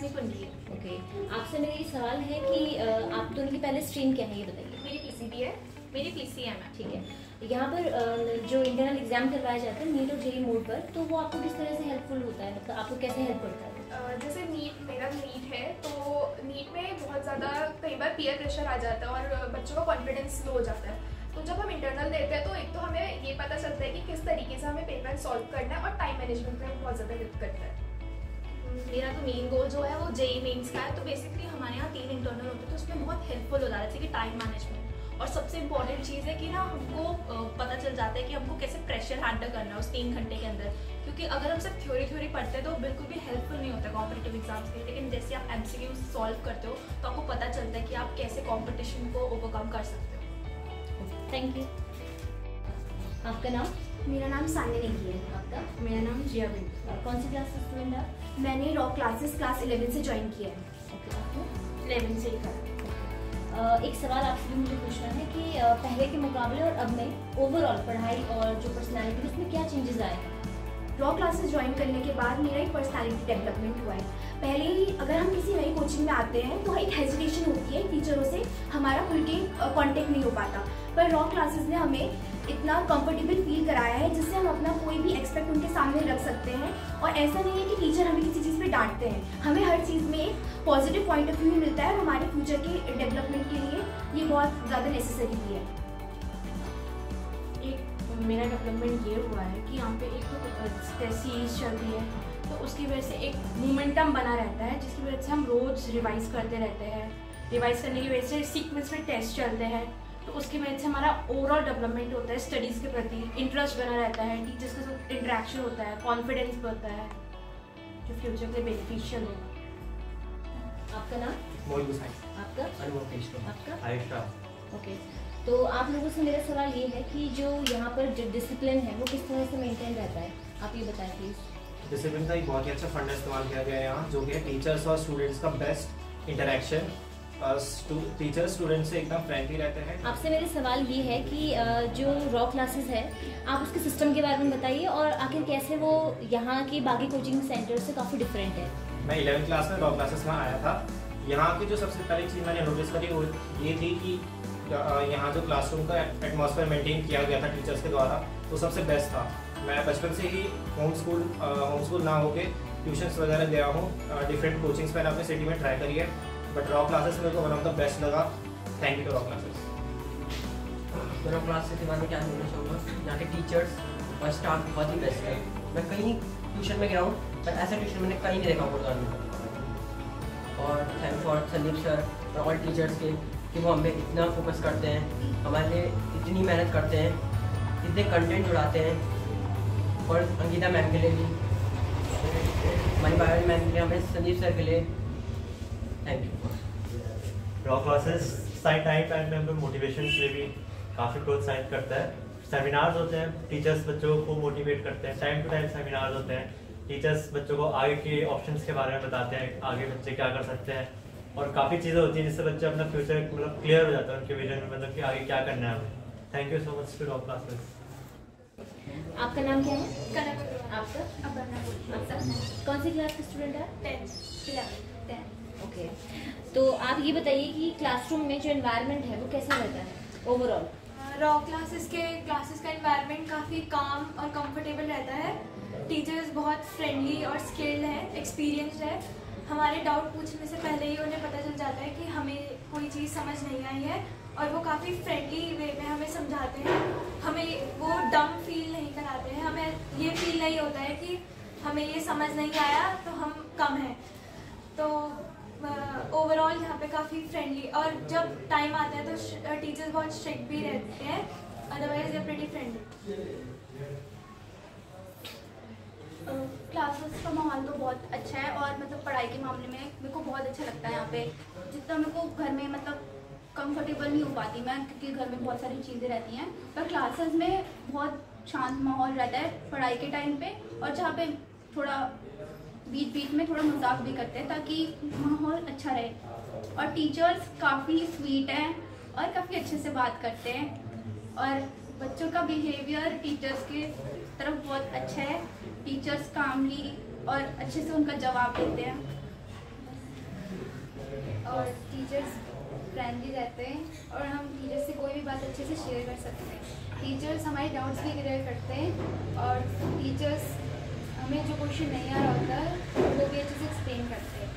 रश्मि कुंडली। ओके, आपसे मेरा ये सवाल है कि आप दोनों की पहले स्ट्रीम क्या है ये बताइए। मेरी पीसीबी है, मेरी पीसीएम है। ठीक है, यहाँ पर जो इंटरनल एग्जाम करवाया जाता है नीट और जेईई मोड पर, तो वो आपको किस तरह से हेल्पफुल होता है, मतलब आपको कैसे हेल्प करता है? जैसे मेरा नीट है, तो नीट में बहुत ज़्यादा कई बार पीयर प्रेशर आ जाता है और बच्चों का कॉन्फिडेंस लो हो जाता है। तो जब हम इंटरनल देते हैं तो एक तो हमें ये पता चलता है कि किस तरीके से हमें पेपर सॉल्व करना है और टाइम मैनेजमेंट में बहुत ज़्यादा हेल्प करता है। मेरा तो मेन गोल जो है वो जेईई मेंस का है। तो बेसिकली हमारे यहाँ 3 इंटरनल होते हैं, तो उसमें बहुत हेल्पफुल हो जाता है, जैसे कि टाइम मैनेजमेंट। और सबसे इम्पॉर्टेंट चीज़ है कि ना हमको पता चल जाता है कि हमको कैसे प्रेशर हैंडल करना है उस 3 घंटे के अंदर। क्योंकि अगर हम सिर्फ थ्योरी पढ़ते हैं तो बिल्कुल भी हेल्पफुल नहीं होता कॉम्पिटिटिव एग्जाम्स के लिए। लेकिन जैसे आप एमसीक्यू सॉल्व करते हो तो आपको पता चलता है कि आप कैसे कॉम्पिटिशन को ओवरकम कर सकते हो। Thank you. आपका नाम? मेरा नाम सान्या नेगी है। आपका? मेरा नाम जिया बिन। कौन सी क्लास से स्टूडेंट आप? मैंने रॉ क्लासेस क्लास 11 से ज्वाइन किया है। ओके, आपको? 11 से ही करा। एक सवाल आपसे भी मुझे पूछना है कि पहले के मुकाबले और अब में ओवरऑल पढ़ाई और जो पर्सनैलिटी उसमें क्या चेंजेस आए हैं? रॉ क्लासेस ज्वाइन करने के बाद मेरा एक पर्सनालिटी डेवलपमेंट हुआ है। पहले ही अगर हम किसी नई कोचिंग में आते हैं तो एक हेजिटेशन होती है, टीचरों से हमारा खुल के कॉन्टेक्ट नहीं हो पाता। पर रॉ क्लासेस ने हमें इतना कंफर्टेबल फील कराया है जिससे हम अपना कोई भी एक्सपेक्ट उनके सामने रख सकते हैं। और ऐसा नहीं है कि टीचर हमें किसी चीज़ पे डांटते हैं, हमें हर चीज़ में एक पॉजिटिव पॉइंट ऑफ व्यू मिलता है और हमारे फ्यूचर के डेवलपमेंट के लिए ये बहुत ज़्यादा नेसेसरी भी है। एक मेरा डेवलपमेंट ये हुआ है कि यहाँ पे एक तो सीरीज चल रही है, तो उसकी वजह से एक मोमेंटम बना रहता है, जिसकी वजह से हम रोज़ रिवाइज करते रहते हैं। रिवाइज करने की वजह से सीक्वेंस में टेस्ट चलते हैं, तो उसकी वजह से हमारा ओवरऑल डेवलपमेंट होता है, स्टडीज़ के प्रति इंटरेस्ट बना रहता है, टीचर्स के साथ इंटरेक्शन होता है, कॉन्फिडेंस बढ़ता है, जो फ्यूचर के लिए बेनिफिशियल होगा। आपका नाम? मोहित गुसाई। आपका? अनुभव कृष्ण। आपका? आयुषा। ओके, तो आप लोगों से मेरा सवाल ये है कि जो यहाँ पर डिसिप्लिन है वो किस तरह से मेंटेन रहता है, आप ये बताएं प्लीज़। डिसिप्लिन का एक बहुत ही अच्छा फंडा इस्तेमाल किया गया है यहाँ, जो कि है टीचर्स और स्टूडेंट्स का बेस्ट इंटरेक्शन। टीचर स्टूडेंट से एकदम फ्रेंडली रहते हैं। आपसे मेरा सवाल ये है कि जो रॉ क्लासेस है आप उसके सिस्टम के बारे में बताइए और आखिर कैसे वो यहाँ की बाकी कोचिंग सेंटर से काफ़ी डिफरेंट है। मैं 11th क्लास में रॉ क्लासेस में आया था। यहाँ की जो सबसे पहली चीज़ मैंने नोटिस करी वो ये थी कि यहाँ जो क्लासरूम का एटमॉस्फेयर मेंटेन किया गया था टीचर्स के द्वारा, वो सबसे बेस्ट था। मैं बचपन से ही होम स्कूल ना होके ट्यूशन्स वगैरह गया हूँ, डिफरेंट कोचिंग्स मैंने अपनी सिटी में ट्राई करी है, बट रॉ क्लासेस मेरे को वन ऑफ द बेस्ट लगा। Thank you to raw classes. तो रॉ क्लासेस के बारे में क्या बोलना चाहूँगा, यहाँ के टीचर्स और स्टाफ बहुत ही बेस्ट है। मैं कहीं ट्यूशन में गया हूँ पर ऐसा ट्यूशन मैंने कहीं नहीं देखा गुड़गांव में। और थैंक फॉर संदीप सर और ऑल टीचर्स के कि वो हमें इतना फोकस करते हैं, हमारे लिए इतनी मेहनत करते हैं, इतने कंटेंट जुड़ाते हैं। और अंकिता मैम के लिए भी, हमारी बायोलॉजी मैम के लिए, हमें संदीप सर के लिए thank you. Raw classes time में हमें मोटिवेशन के लिए भी काफ़ी प्रोत्साहित करता है। सेमिनार्स होते हैं, टीचर्स बच्चों को मोटिवेट करते हैं, टाइम टू टाइम सेमिनार्स होते हैं, टीचर्स बच्चों को आगे के ऑप्शंस के बारे में बताते हैं, आगे बच्चे क्या कर सकते हैं, और काफ़ी चीज़ें होती हैं जिससे बच्चे अपना फ्यूचर मतलब क्लियर हो जाता है उनके विजन में, मतलब कि आगे क्या करना है हमें। Thank you so much to raw classes. आपका नाम क्या है? आपका? आपका? कौन सी क्लास के स्टूडेंट है? 10th। ओके, तो आप ये बताइए कि क्लासरूम में जो एनवायरनमेंट है वो कैसा रहता है ओवरऑल? रॉ क्लासेस का एनवायरनमेंट काफ़ी काम और कंफर्टेबल रहता है। टीचर्स बहुत फ्रेंडली और स्किल्ड हैं, एक्सपीरियंस्ड है। हमारे डाउट पूछने से पहले ही उन्हें पता चल जाता है कि हमें कोई चीज़ समझ नहीं आई है, और वो काफ़ी फ्रेंडली वे में हमें समझाते हैं। हमें वो डम फील नहीं कराते हैं, हमें ये फील नहीं होता है कि हमें ये समझ नहीं आया तो हम कम हैं। तो ओवरऑल यहाँ पे काफ़ी फ्रेंडली, और जब टाइम आता है तो टीचर्स बहुत स्ट्रिक्ट भी रहते हैं, otherwise they pretty friendly. Classes का माहौल तो बहुत अच्छा है, और मतलब पढ़ाई के मामले में मेरे को बहुत अच्छा लगता है यहाँ पे। जितना मेरे को घर में मतलब कंफर्टेबल नहीं हो पाती मैं, क्योंकि घर में बहुत सारी चीज़ें रहती हैं, पर क्लासेस में बहुत शांत माहौल रहता है पढ़ाई के टाइम पे, और जहाँ पे थोड़ा बीच बीच में थोड़ा मजाक भी करते हैं ताकि माहौल अच्छा रहे। और टीचर्स काफ़ी स्वीट हैं और काफ़ी अच्छे से बात करते हैं, और बच्चों का बिहेवियर टीचर्स के तरफ बहुत अच्छा है। टीचर्स कामली और अच्छे से उनका जवाब देते हैं। और टीचर्स फ्रेंडली रहते हैं और हम टीचर्स से कोई भी बात अच्छे से शेयर कर सकते हैं। टीचर्स हमारे डाउट्स भी क्लियर करते हैं और टीचर्स हमें जो क्वेश्चन नहीं आ रहा होता है वो भी अच्छे से एक्सप्लेन करते हैं।